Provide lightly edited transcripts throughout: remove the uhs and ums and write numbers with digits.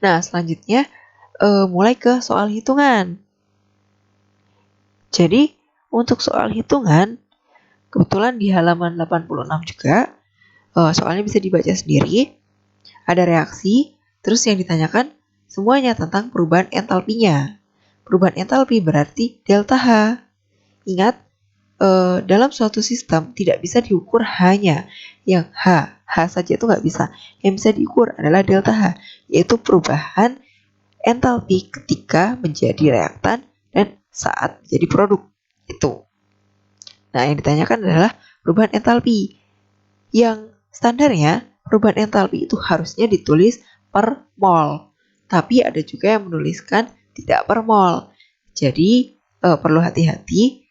Nah, selanjutnya mulai ke soal hitungan. Jadi, untuk soal hitungan, kebetulan di halaman 86 juga, soalnya bisa dibaca sendiri, ada reaksi, terus yang ditanyakan semuanya tentang perubahan entalpinya. Perubahan entalpi berarti delta H. Ingat, dalam suatu sistem tidak bisa diukur hanya yang H saja itu nggak bisa. Yang bisa diukur adalah delta H, yaitu perubahan entalpi ketika menjadi reaktan dan saat menjadi produk. Itu. Nah, yang ditanyakan adalah perubahan entalpi. Yang standarnya, perubahan entalpi itu harusnya ditulis per mol. Tapi ada juga yang menuliskan tidak per mol. Jadi, perlu hati-hati.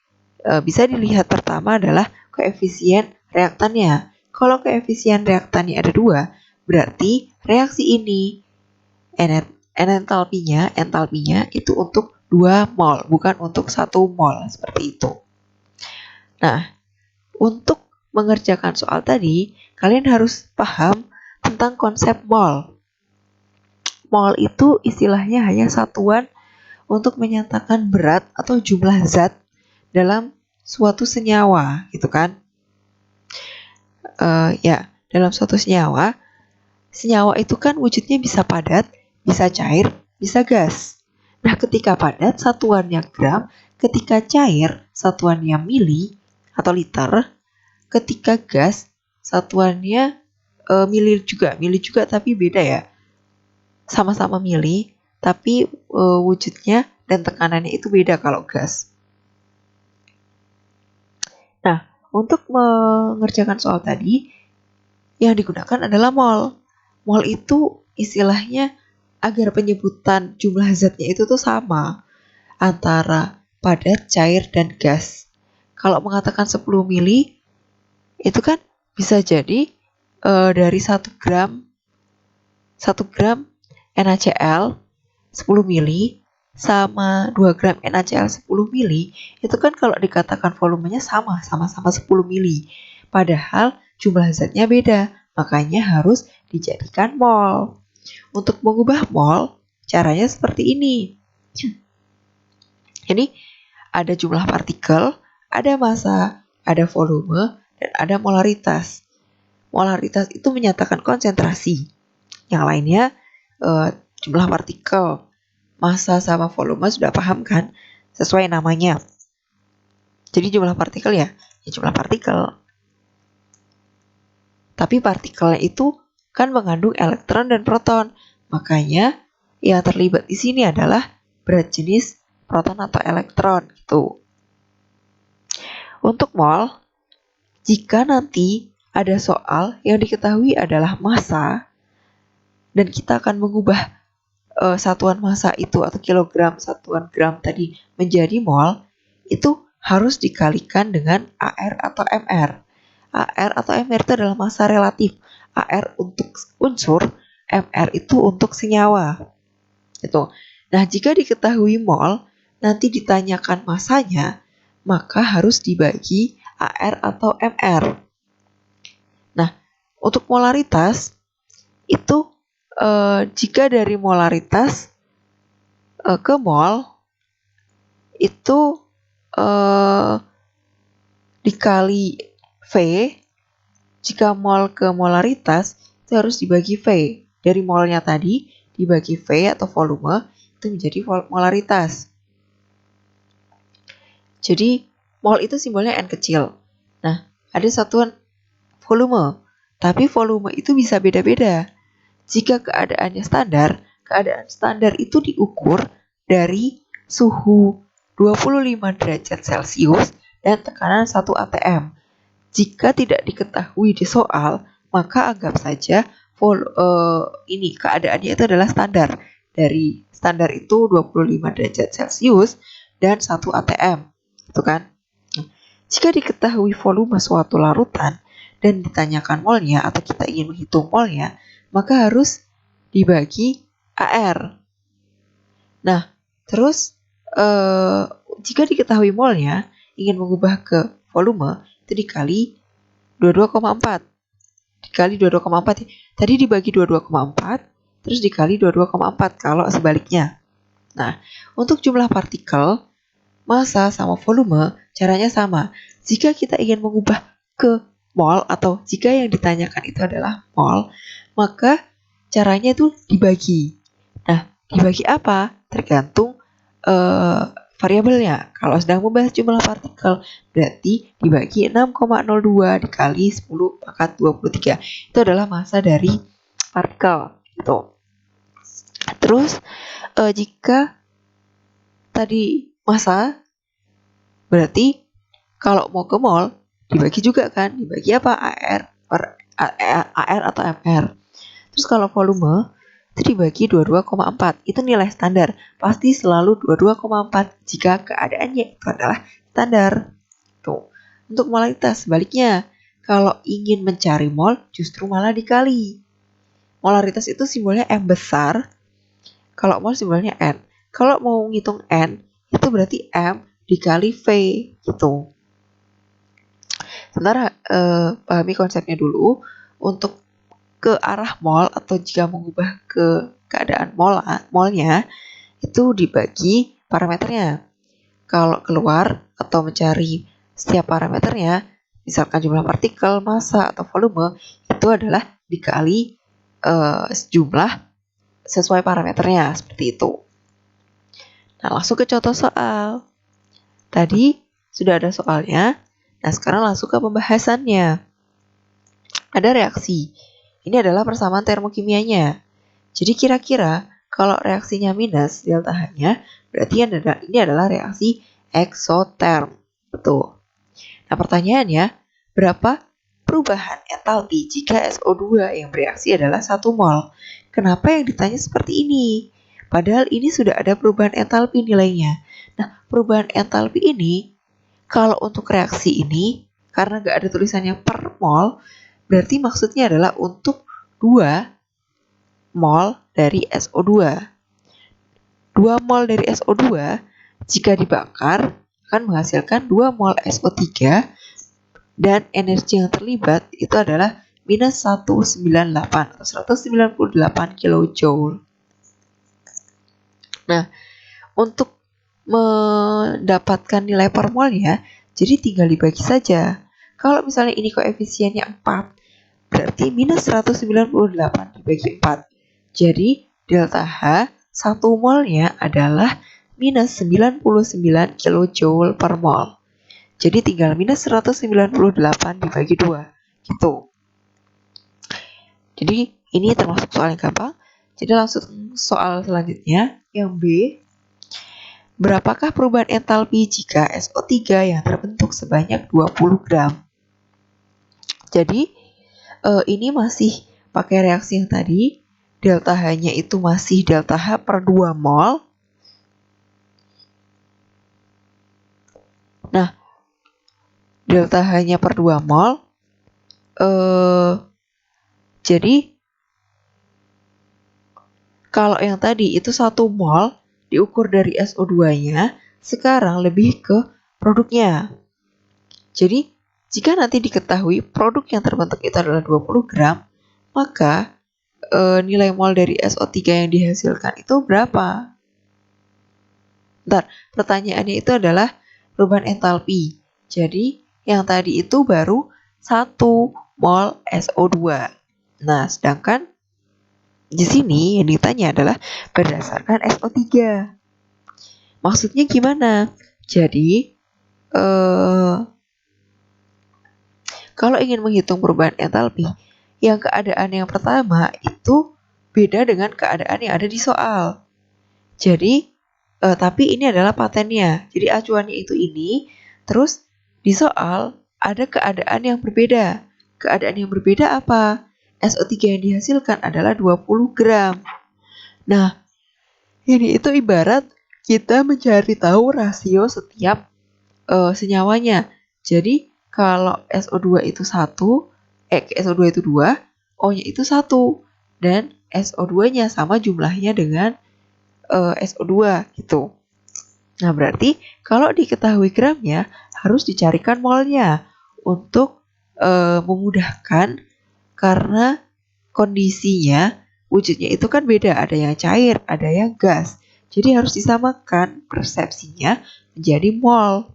Bisa dilihat pertama adalah koefisien reaktannya. Kalau koefisien reaktannya ada 2, berarti reaksi ini entalpinya itu untuk 2 mol, bukan untuk 1 mol, seperti itu. Nah, untuk mengerjakan soal tadi, kalian harus paham tentang konsep mol. Mol itu istilahnya hanya satuan untuk menyatakan berat atau jumlah zat dalam suatu senyawa, gitu kan? Dalam suatu senyawa itu kan wujudnya bisa padat, bisa cair, bisa gas. Nah, ketika padat satuannya gram, ketika cair satuannya mili atau liter, ketika gas satuannya mili juga tapi beda ya. Sama-sama mili, tapi wujudnya dan tekanannya itu beda kalau gas. Nah, untuk mengerjakan soal tadi, yang digunakan adalah mol. Mol itu istilahnya agar penyebutan jumlah zatnya itu tuh sama antara padat, cair, dan gas. Kalau mengatakan 10 mili, itu kan bisa jadi dari 1 gram NaCl 10 mili sama 2 gram NaCl 10 mili, itu kan kalau dikatakan volumenya sama-sama 10 mili. Padahal jumlah zatnya beda, makanya harus dijadikan mol. Untuk mengubah mol, caranya seperti ini. Jadi, ada jumlah partikel, ada massa, ada volume, dan ada molaritas. Molaritas itu menyatakan konsentrasi. Yang lainnya, jumlah partikel. Massa sama volume sudah paham kan? Sesuai namanya. Jadi jumlah partikel ya jumlah partikel. Tapi partikelnya itu kan mengandung elektron dan proton. Makanya yang terlibat di sini adalah berat jenis proton atau elektron gitu. Untuk mol, jika nanti ada soal yang diketahui adalah massa dan kita akan mengubah satuan massa itu atau kilogram satuan gram tadi menjadi mol, itu harus dikalikan dengan AR atau MR. AR atau MR itu adalah massa relatif. AR untuk unsur, MR itu untuk senyawa. Itu. Nah, jika diketahui mol, nanti ditanyakan massanya, maka harus dibagi AR atau MR. Nah, untuk molaritas itu jika dari molaritas ke mol itu dikali V, jika mol ke molaritas itu harus dibagi V. Dari molnya tadi dibagi V atau volume itu menjadi molaritas. Jadi mol itu simbolnya N kecil. Nah, ada satuan volume, tapi volume itu bisa beda-beda. Jika keadaan standar itu diukur dari suhu 25 derajat Celcius dan tekanan 1 atm. Jika tidak diketahui di soal, maka anggap saja ini keadaannya itu adalah standar. Dari standar itu 25 derajat Celcius dan 1 atm. Itu kan? Jika diketahui volume suatu larutan dan ditanyakan molnya atau kita ingin menghitung molnya, maka harus dibagi AR. Nah, terus jika diketahui molnya, ingin mengubah ke volume, itu dikali 22,4. Dikali 22,4. Tadi dibagi 22,4, terus dikali 22,4 kalau sebaliknya. Nah, untuk jumlah partikel, massa sama volume caranya sama. Jika kita ingin mengubah ke mol atau jika yang ditanyakan itu adalah mol, maka caranya itu dibagi. Nah, dibagi apa? Tergantung variabelnya. Kalau sedang membahas jumlah partikel, berarti dibagi 6,02 dikali 10 pangkat 23. Itu adalah massa dari partikel. Gitu. Terus, jika tadi massa, berarti kalau mau ke mol, dibagi juga kan? Dibagi apa? AR atau MR. Terus kalau volume, itu dibagi 22,4. Itu nilai standar. Pasti selalu 22,4 jika keadaannya itu adalah standar. Tuh. Untuk molaritas, sebaliknya. Kalau ingin mencari mol, justru malah dikali. Molaritas itu simbolnya M besar. Kalau mol simbolnya N. Kalau mau ngitung N, itu berarti M dikali V. Gitu. Sementara pahami konsepnya dulu. Untuk ke arah mol atau jika mengubah ke keadaan molnya itu dibagi parameternya. Kalau keluar atau mencari setiap parameternya, misalkan jumlah partikel, massa atau volume, itu adalah dikali jumlah sesuai parameternya seperti itu. Nah, langsung ke contoh soal. Tadi sudah ada soalnya. Nah, sekarang langsung ke pembahasannya. Ada reaksi. Ini adalah persamaan termokimianya. Jadi kira-kira kalau reaksinya minus delta H-nya, berarti ini adalah reaksi eksoterm. Betul. Nah, pertanyaannya, berapa perubahan entalpi jika SO2 yang bereaksi adalah 1 mol? Kenapa yang ditanya seperti ini? Padahal ini sudah ada perubahan entalpi nilainya. Nah, perubahan entalpi ini, kalau untuk reaksi ini, karena nggak ada tulisannya per mol, berarti maksudnya adalah untuk 2 mol dari SO2. 2 mol dari SO2 jika dibakar akan menghasilkan 2 mol SO3 dan energi yang terlibat itu adalah minus 198 atau 198 kilojoule. Nah, untuk mendapatkan nilai per molnya, jadi tinggal dibagi saja. Kalau misalnya ini koefisiennya 4, berarti minus 198 dibagi 4. Jadi delta H 1 molnya adalah minus 99 kilojoule per mol. Jadi tinggal minus 198 dibagi 2. Gitu. Jadi ini termasuk soal yang gampang. Jadi langsung soal selanjutnya, yang B. Berapakah perubahan entalpi jika SO3 yang terbentuk sebanyak 20 gram? Jadi ini masih pakai reaksi yang tadi. Delta H-nya itu masih delta H per 2 mol. Nah, delta H-nya per 2 mol. Jadi, kalau yang tadi itu 1 mol diukur dari SO2-nya, sekarang lebih ke produknya. Jadi, jika nanti diketahui produk yang terbentuk itu adalah 20 gram, maka nilai mol dari SO3 yang dihasilkan itu berapa? Bentar, pertanyaannya itu adalah perubahan entalpi. Jadi, yang tadi itu baru 1 mol SO2. Nah, sedangkan di sini yang ditanya adalah berdasarkan SO3. Maksudnya gimana? Jadi, kalau ingin menghitung perubahan entalpi, yang keadaan yang pertama itu beda dengan keadaan yang ada di soal. Jadi, tapi ini adalah patennya. Jadi acuannya itu ini, terus di soal ada keadaan yang berbeda. Keadaan yang berbeda apa? SO3 yang dihasilkan adalah 20 gram. Nah, ini itu ibarat kita mencari tahu rasio setiap senyawanya. Jadi, kalau SO2 itu 1, SO2 itu 2, O-nya itu 1. Dan SO2-nya sama jumlahnya dengan SO2 gitu. Nah, berarti kalau diketahui gramnya, harus dicarikan molnya untuk memudahkan karena kondisinya wujudnya itu kan beda, ada yang cair, ada yang gas. Jadi harus disamakan persepsinya menjadi mol.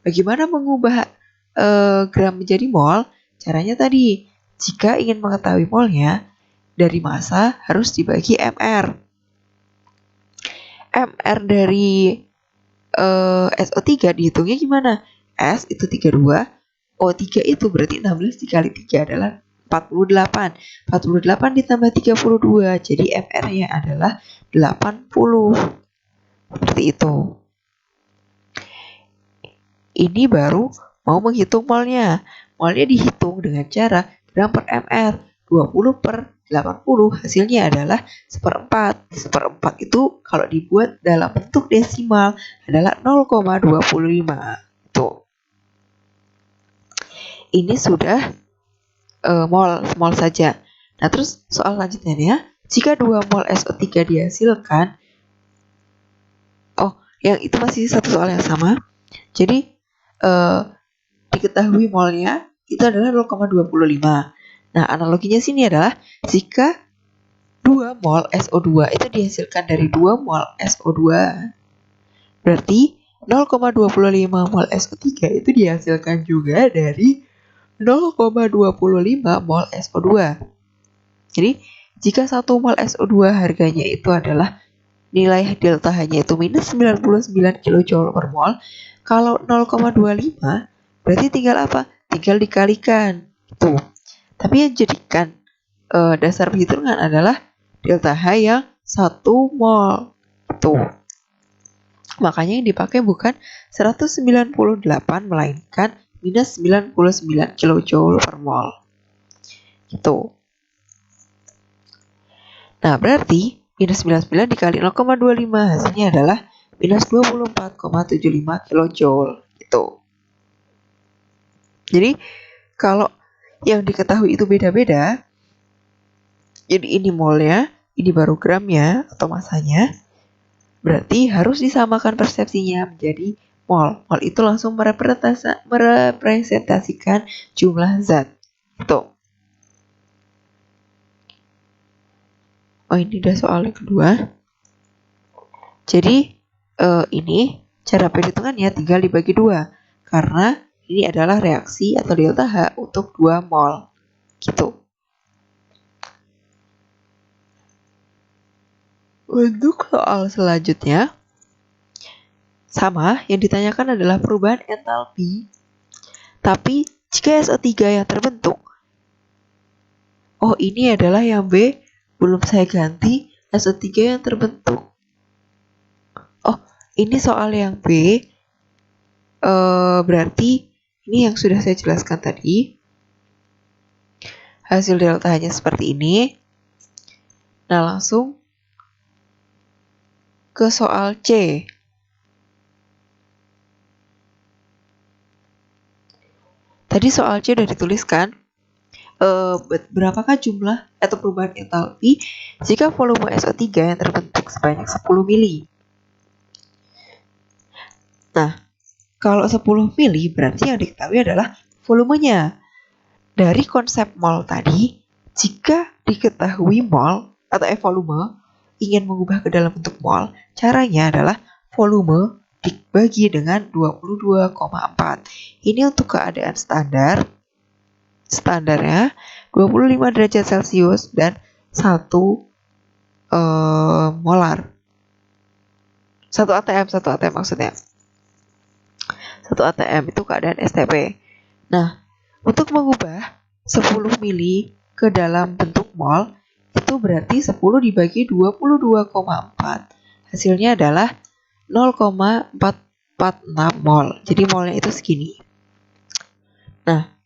Bagaimana mengubah gram menjadi mol? Caranya tadi, jika ingin mengetahui molnya, dari massa harus dibagi MR. MR dari SO3 dihitungnya gimana? S itu 32, O3 itu berarti 16 dikali 3 adalah 48. 48 ditambah 32, jadi MR-nya adalah 80. Seperti itu. Ini baru mau menghitung molnya. Molnya dihitung dengan cara gram per MR. 20 per 80 hasilnya adalah 1/4. 1/4 itu kalau dibuat dalam bentuk desimal adalah 0,25. Tuh. Ini sudah mol saja. Nah, terus soal lanjutnya, jika 2 mol SO3 dihasilkan, yang itu masih satu soal yang sama. Jadi diketahui molnya itu adalah 0,25. Nah, analoginya sini adalah jika 2 mol SO2 itu dihasilkan dari 2 mol SO2, berarti 0,25 mol SO3 itu dihasilkan juga dari 0,25 mol SO2. Jadi, jika 1 mol SO2 harganya itu adalah nilai delta H-nya itu minus 99 kJ per mol, kalau 0,25 berarti tinggal apa? Tinggal dikalikan. Tuh. Tapi yang jadikan dasar perhitungan adalah delta H yang 1 mol. Tuh. Makanya yang dipakai bukan 198 melainkan minus 99 kJ per mol. Gitu. Nah, berarti minus 99 dikali 0,25 hasilnya adalah minus 24,75 kJ. Gitu. Jadi, kalau yang diketahui itu beda-beda, jadi ini molnya, ini baru gramnya atau masanya, berarti harus disamakan persepsinya menjadi mol. Mol itu langsung merepresentasikan jumlah zat. Itu. Oh, ini udah soal yang kedua. Jadi, ini cara perhitungannya tinggal dibagi 2. Karena ini adalah reaksi atau delta H untuk 2 mol. Gitu. Untuk soal selanjutnya, sama, yang ditanyakan adalah perubahan entalpi. Tapi, jika SO3 yang terbentuk, oh ini adalah yang B, belum saya ganti, SO3 yang terbentuk. Oh, ini soal yang B, berarti ini yang sudah saya jelaskan tadi. Hasil delta-nya seperti ini. Nah, langsung ke soal C. Tadi soal C udah dituliskan. Berapakah jumlah atau perubahan entalpi jika volume SO3 yang terbentuk sebanyak 10 mili? Nah, kalau 10 mili berarti yang diketahui adalah volumenya. Dari konsep mol tadi, jika diketahui mol atau volume ingin mengubah ke dalam bentuk mol, caranya adalah volume dibagi dengan 22,4. Ini untuk keadaan standar. Standarnya 25 derajat Celcius dan 1 molar. 1 ATM maksudnya. 1 ATM itu keadaan STP. Nah, untuk mengubah 10 mili ke dalam bentuk mol, itu berarti 10 dibagi 22,4. Hasilnya adalah 0,446 mol. Jadi molnya itu segini. Nah,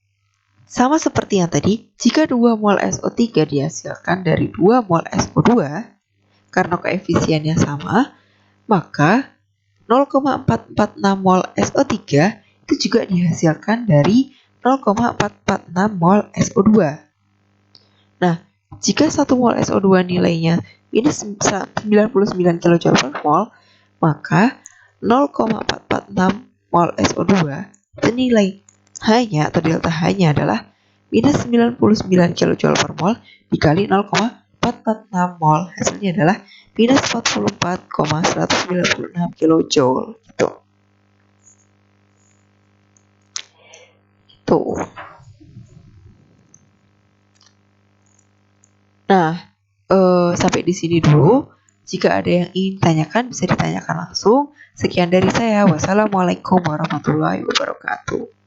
sama seperti yang tadi, jika 2 mol SO3 dihasilkan dari 2 mol SO2, karena koefisiennya sama, maka 0,446 mol SO3 itu juga dihasilkan dari 0,446 mol SO2. Nah, jika 1 mol SO2 nilainya minus 99 kJ per mol, maka 0,446 mol SO2 itu nilai H-nya atau delta H-nya adalah minus 99 kJ per mol dikali 0,446. 446 mol. Hasilnya adalah minus 44,196 kilojoule gitu. Nah, sampai di sini dulu. Jika ada yang ingin tanyakan bisa ditanyakan langsung. Sekian dari saya. Wassalamualaikum warahmatullahi wabarakatuh.